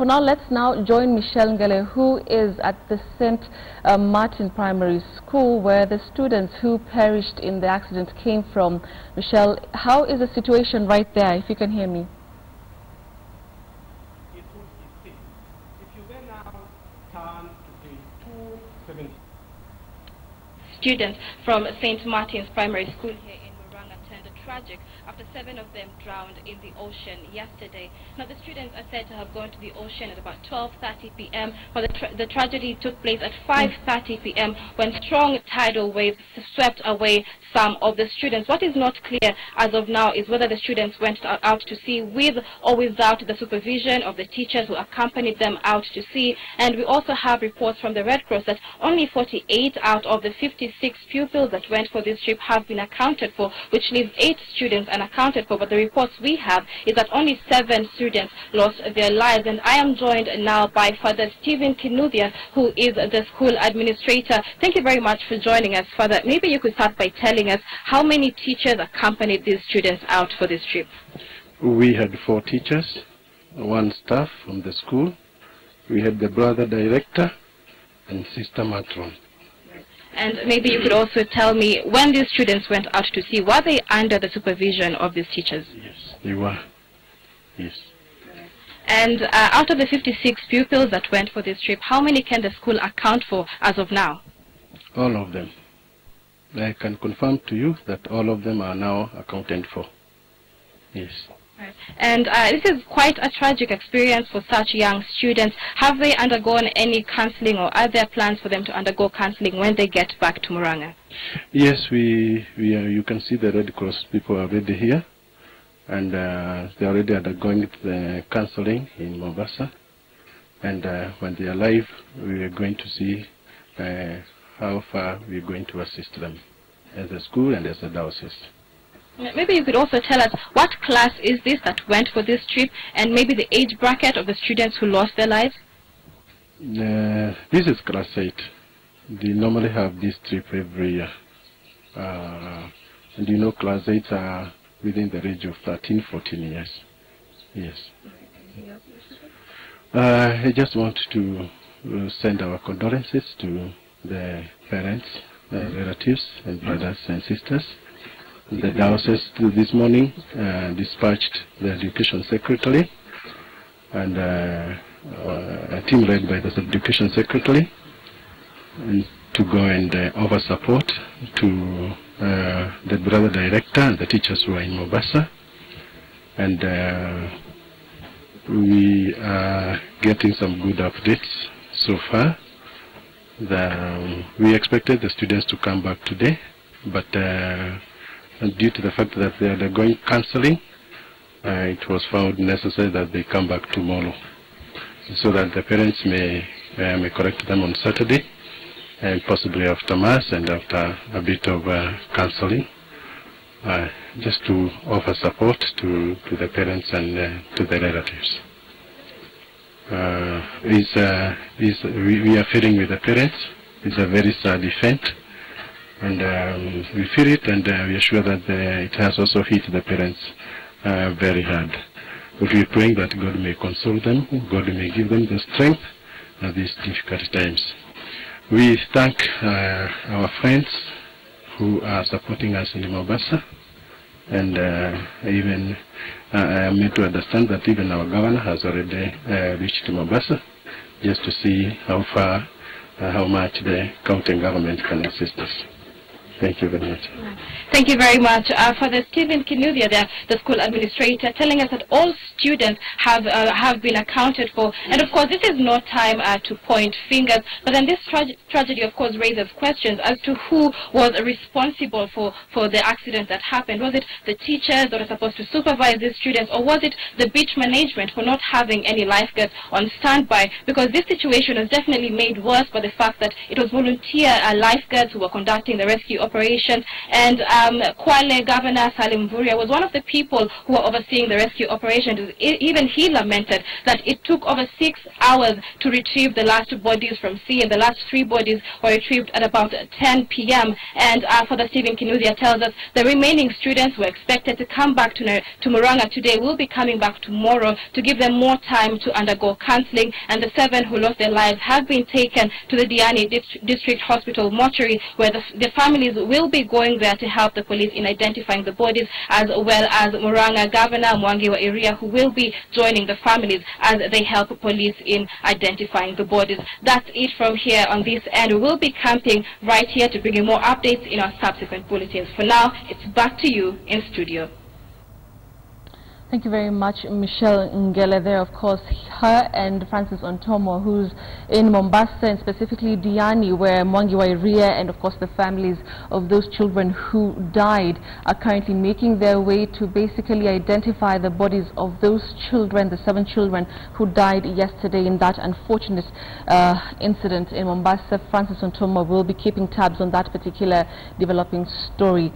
For now, let's now join Michelle Ngele, who is at the St. Martin Primary School, where the students who perished in the accident came from. Michelle, how is the situation right there, if you can hear me? It would be safe. If you then now turn to page 270. Students from St. Martin's Primary School here in Muranga turned tragic after 7 of them drowned in the ocean yesterday. Now, the students are said to have gone to the ocean at about 12:30 p.m. but the tragedy took place at 5:30 p.m. when strong tidal waves swept away some of the students. What is not clear as of now is whether the students went out to sea with or without the supervision of the teachers who accompanied them out to sea. And we also have reports from the Red Cross that only 48 out of the 56 pupils that went for this trip have been accounted for, which leaves 8 students unaccounted for. But the reports we have is that only 7 students lost their lives. And I am joined now by Father Stephen Kinuthia, who is the school administrator. Thank you very much for joining us, Father. Maybe you could start by telling us how many teachers accompanied these students out for this trip. We had 4 teachers, 1 staff from the school. We had the brother director and sister matron. And maybe you could also tell me, when these students went out to sea, were they under the supervision of these teachers? Yes, they were. Yes. And out of the 56 pupils that went for this trip, how many can the school account for as of now? All of them. I can confirm to you that all of them are now accounted for. Yes. Right. And this is quite a tragic experience for such young students. Have they undergone any counseling, or are there plans for them to undergo counseling when they get back to Muranga? Yes, you can see the Red Cross people are already here, and they are already undergoing the counseling in Mombasa. And when they arrive, we are going to see how far we are going to assist them as a school and as a diocese. Maybe you could also tell us what class is this that went for this trip, and maybe the age bracket of the students who lost their lives? This is class 8. They normally have this trip every year. And you know, class 8 are within the range of 13, 14 years. Yes. I just want to send our condolences to the parents, relatives, and brothers and sisters. The diocese this morning dispatched the education secretary and a team led by the sub-education secretary to go and offer support to the brother director and the teachers who are in Mombasa. And we are getting some good updates so far. We expected the students to come back today, but due to the fact that they are undergoing counseling, it was found necessary that they come back tomorrow, so that the parents may correct them on Saturday, and possibly after Mass and after a bit of counseling, just to offer support to the parents and to the relatives. We are feeling with the parents. It's a very sad event, and we feel it, and we are sure that it has also hit the parents very hard. But we are praying that God may console them, God may give them the strength at these difficult times. We thank our friends who are supporting us in Mombasa, and even I am made to understand that even our governor has already reached Mombasa just to see how far, how much the county government can assist us. Thank you very much. Thank you very much. Father Stephen Kinuthia, the school administrator, telling us that all students have been accounted for. And of course, this is no time to point fingers, but then this tragedy, of course, raises questions as to who was responsible for the accident that happened. Was it the teachers that are supposed to supervise these students, or was it the beach management for not having any lifeguards on standby? Because this situation was definitely made worse by the fact that it was volunteer lifeguards who were conducting the rescue operation operation. And Kwale Governor Salim Mvurya was one of the people who were overseeing the rescue operation. Even he lamented that it took over 6 hours to retrieve the last bodies from sea, and the last 3 bodies were retrieved at about 10 p.m. And Father Stephen Kinuthia tells us the remaining students were expected to come back to Muranga today will be coming back tomorrow to give them more time to undergo counseling, and the 7 who lost their lives have been taken to the Diani District Hospital mortuary, where the families will be going there to help the police in identifying the bodies, as well as Muranga Governor Mwangi wa Iria, who will be joining the families as they help police in identifying the bodies. That's it from here on this end. We will be camping right here to bring you more updates in our subsequent bulletins. For now, it's back to you in studio. Thank you very much, Michelle Ngele there. Of course, her and Francis Ontomo, who's in Mombasa, and specifically Diani, where Mwangi wa Iria and of course the families of those children who died are currently making their way to basically identify the bodies of those children, the 7 children who died yesterday in that unfortunate incident in Mombasa. Francis Ontomo will be keeping tabs on that particular developing story.